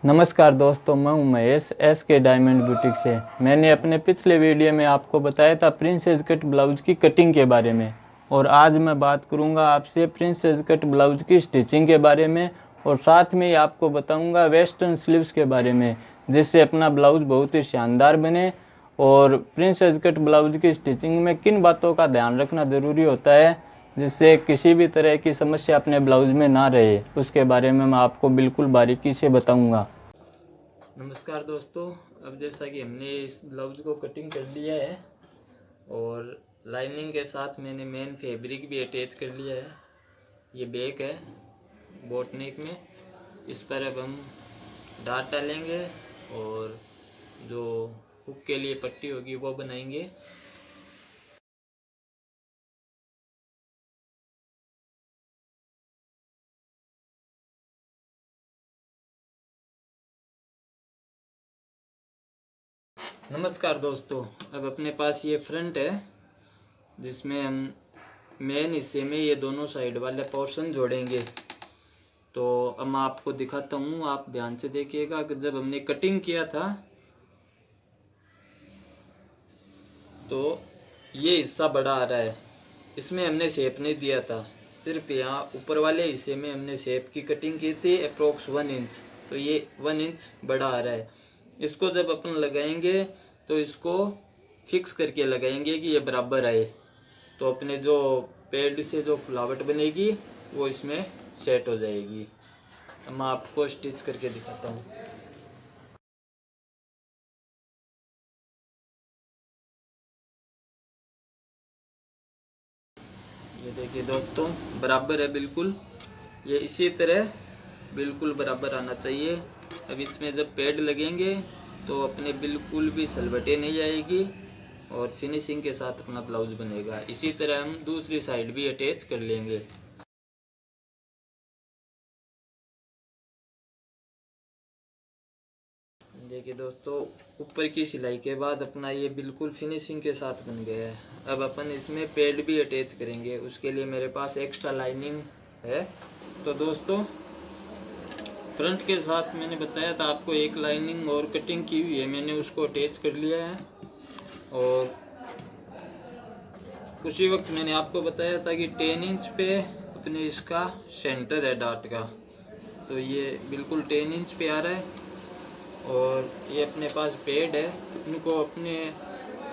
नमस्कार दोस्तों, मैं हूं महेश एस के डायमंड बुटीक से। मैंने अपने पिछले वीडियो में आपको बताया था प्रिंसेस कट ब्लाउज की कटिंग के बारे में, और आज मैं बात करूंगा आपसे प्रिंसेस कट ब्लाउज की स्टिचिंग के बारे में, और साथ में ही आपको बताऊंगा वेस्टर्न स्लीव्स के बारे में, जिससे अपना ब्लाउज बहुत ही शानदार बने। और प्रिंसेस कट ब्लाउज की स्टिचिंग में किन बातों का ध्यान रखना ज़रूरी होता है जिससे किसी भी तरह की समस्या अपने ब्लाउज में ना रहे, उसके बारे में मैं आपको बिल्कुल बारीकी से बताऊंगा। नमस्कार दोस्तों, अब जैसा कि हमने इस ब्लाउज को कटिंग कर लिया है और लाइनिंग के साथ मैंने मेन फैब्रिक भी अटैच कर लिया है। ये बैक है बोट नेक में। इस पर अब हम डाट डालेंगे और जो हुक के लिए पट्टी होगी वो बनाएंगे। नमस्कार दोस्तों, अब अपने पास ये फ्रंट है जिसमें हम मेन हिस्से में ये दोनों साइड वाले पोर्शन जोड़ेंगे। तो अब मैं आपको दिखाता हूँ, आप ध्यान से देखिएगा कि जब हमने कटिंग किया था तो ये हिस्सा बड़ा आ रहा है, इसमें हमने शेप नहीं दिया था। सिर्फ यहाँ ऊपर वाले हिस्से में हमने शेप की कटिंग की थी अप्रोक्स 1 इंच, तो ये 1 इंच बड़ा आ रहा है। इसको जब अपन लगाएंगे तो इसको फिक्स करके लगाएंगे कि ये बराबर आए, तो अपने जो पेड़ से जो फ्लावट बनेगी वो इसमें सेट हो जाएगी। अब मैं आपको स्टिच करके दिखाता हूँ। ये देखिए दोस्तों, बराबर है बिल्कुल। ये इसी तरह बिल्कुल बराबर आना चाहिए। अब इसमें जब पैड लगेंगे तो अपने बिल्कुल भी सलवटे नहीं आएगी और फिनिशिंग के साथ अपना ब्लाउज बनेगा। इसी तरह हम दूसरी साइड भी अटैच कर लेंगे। देखिए दोस्तों, ऊपर की सिलाई के बाद अपना ये बिल्कुल फिनिशिंग के साथ बन गया है। अब अपन इसमें पैड भी अटैच करेंगे, उसके लिए मेरे पास एक्स्ट्रा लाइनिंग है। तो दोस्तों, फ्रंट के साथ मैंने बताया था आपको एक लाइनिंग और कटिंग की हुई है, मैंने उसको अटैच कर लिया है। और उसी वक्त मैंने आपको बताया था कि 10 इंच पे अपने इसका सेंटर है डाट का, तो ये बिल्कुल 10 इंच पे आ रहा है। और ये अपने पास पैड है, इनको अपने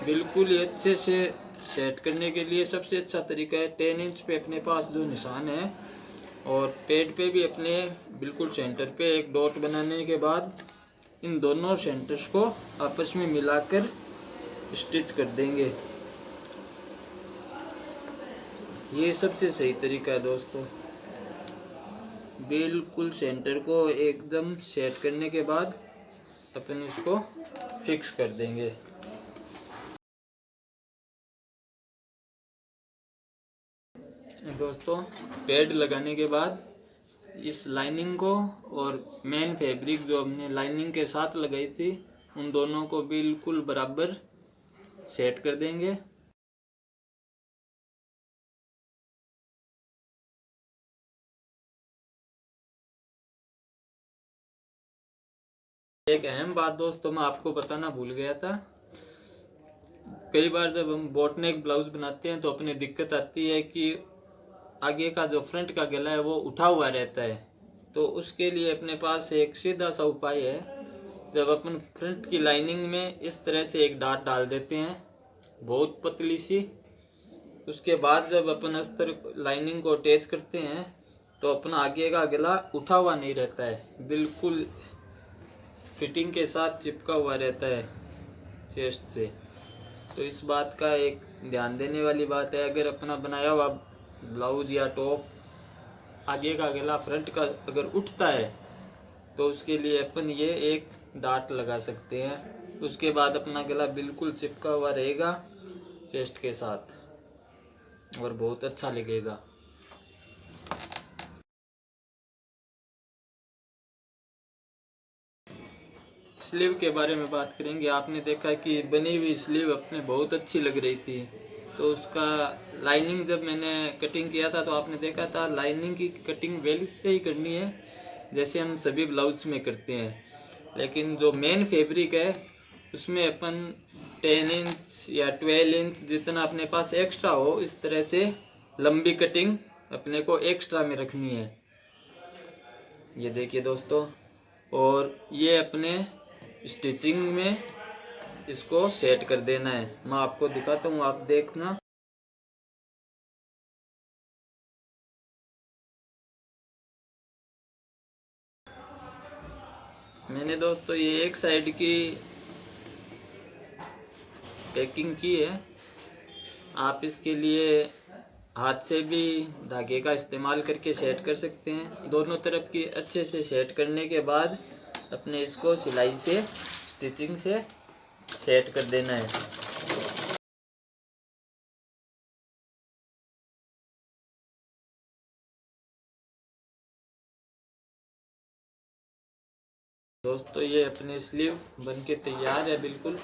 बिल्कुल ही अच्छे से सेट करने के लिए सबसे अच्छा तरीका है 10 इंच पे अपने पास जो निशान है, और पैड पे भी अपने बिल्कुल सेंटर पे एक डॉट बनाने के बाद इन दोनों सेंटर्स को आपस में मिलाकर स्टिच कर देंगे। ये सबसे सही तरीका है दोस्तों। बिल्कुल सेंटर को एकदम सेट करने के बाद अपन इसको फिक्स कर देंगे। दोस्तों, पैड लगाने के बाद इस लाइनिंग को और मेन फैब्रिक जो हमने लाइनिंग के साथ लगाई थी उन दोनों को बिल्कुल बराबर सेट कर देंगे। एक अहम बात दोस्तों मैं आपको बताना भूल गया था। कई बार जब हम बोट नेक ब्लाउज बनाते हैं तो अपनी दिक्कत आती है कि आगे का जो फ्रंट का गला है वो उठा हुआ रहता है। तो उसके लिए अपने पास एक सीधा सा उपाय है। जब अपन फ्रंट की लाइनिंग में इस तरह से एक डाट डाल देते हैं, बहुत पतली सी, उसके बाद जब अपन अस्तर लाइनिंग को अटैच करते हैं तो अपना आगे का गला उठा हुआ नहीं रहता है, बिल्कुल फिटिंग के साथ चिपका हुआ रहता है चेस्ट से। तो इस बात का एक ध्यान देने वाली बात है। अगर अपना बनाया हुआ ब्लाउज या टॉप आगे का गला फ्रंट का अगर उठता है तो उसके लिए अपन ये एक डाट लगा सकते हैं। उसके बाद अपना गला बिल्कुल चिपका हुआ रहेगा चेस्ट के साथ और बहुत अच्छा लगेगा। स्लीव के बारे में बात करेंगे। आपने देखा कि बनी हुई स्लीव अपने बहुत अच्छी लग रही थी, तो उसका लाइनिंग जब मैंने कटिंग किया था तो आपने देखा था लाइनिंग की कटिंग वेल से ही करनी है जैसे हम सभी ब्लाउज में करते हैं। लेकिन जो मेन फैब्रिक है उसमें अपन 10 इंच या 12 इंच जितना अपने पास एक्स्ट्रा हो, इस तरह से लंबी कटिंग अपने को एक्स्ट्रा में रखनी है। ये देखिए दोस्तों, और ये अपने स्टिचिंग में इसको सेट कर देना है। मैं आपको दिखाता हूँ, आप देखना। मैंने दोस्तों ये एक साइड की पैकिंग की है। आप इसके लिए हाथ से भी धागे का इस्तेमाल करके सेट कर सकते हैं। दोनों तरफ की अच्छे से सेट करने के बाद अपने इसको सिलाई से, स्टिचिंग से सेट कर देना है। दोस्तों ये अपनी स्लीव बन के तैयार है बिल्कुल।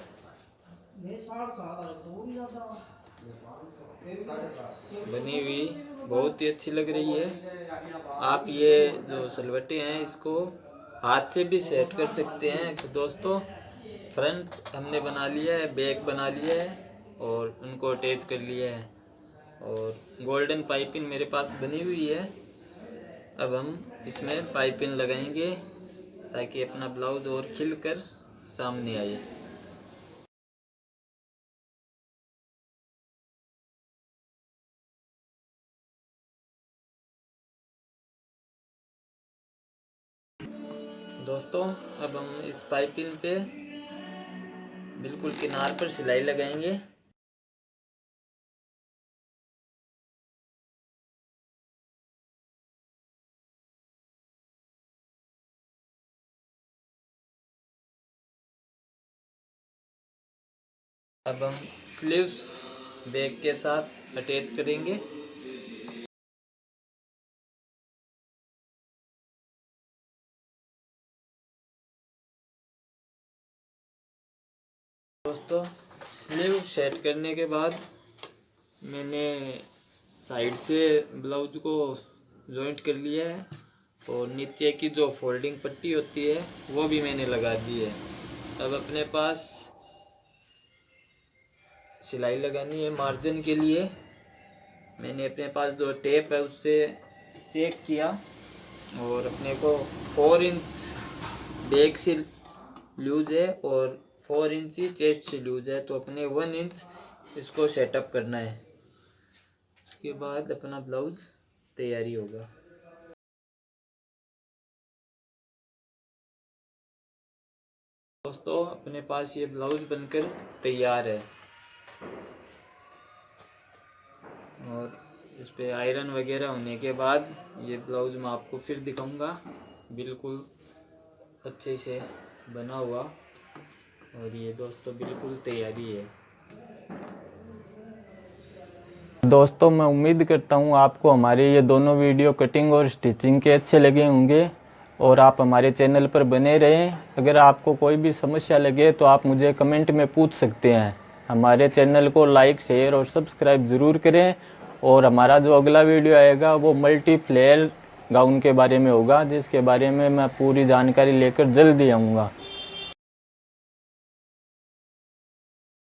बनी हुई बहुत ही अच्छी लग रही है। आप ये जो सलवटें हैं इसको हाथ से भी सेट कर सकते हैं। तो दोस्तों फ्रंट हमने बना लिया है, बैक बना लिया है और उनको अटैच कर लिया है, और गोल्डन पाइपिंग मेरे पास बनी हुई है। अब हम इसमें पाइपिंग लगाएंगे ताकि अपना ब्लाउज और खिल कर सामने आए। दोस्तों अब हम इस पाइपिंग पे बिल्कुल किनार पर सिलाई लगाएंगे। अब हम स्लीव्स बैक के साथ अटैच करेंगे। दोस्तों स्लीव सेट करने के बाद मैंने साइड से ब्लाउज को जॉइंट कर लिया है, और नीचे की जो फोल्डिंग पट्टी होती है वो भी मैंने लगा दी है। अब अपने पास सिलाई लगानी है मार्जिन के लिए। मैंने अपने पास जो टेप है उससे चेक किया, और अपने को 4 इंच बैक से लूज है और 4 इंच ही चेस्ट से लूज है, तो अपने 1 इंच इसको सेटअप करना है। उसके बाद अपना ब्लाउज तैयारी होगा। दोस्तों अपने पास ये ब्लाउज बनकर तैयार है, और इस पे आयरन वगैरह होने के बाद ये ब्लाउज मैं आपको फिर दिखाऊंगा बिल्कुल अच्छे से बना हुआ। और ये दोस्तों बिल्कुल तैयारी है। दोस्तों मैं उम्मीद करता हूँ आपको हमारे ये दोनों वीडियो कटिंग और स्टिचिंग के अच्छे लगे होंगे, और आप हमारे चैनल पर बने रहें। अगर आपको कोई भी समस्या लगे तो आप मुझे कमेंट में पूछ सकते हैं। हमारे चैनल को लाइक, शेयर और सब्सक्राइब ज़रूर करें। और हमारा जो अगला वीडियो आएगा वो मल्टी फ्लेयर गाउन के बारे में होगा, जिसके बारे में मैं पूरी जानकारी लेकर जल्दी आऊँगा।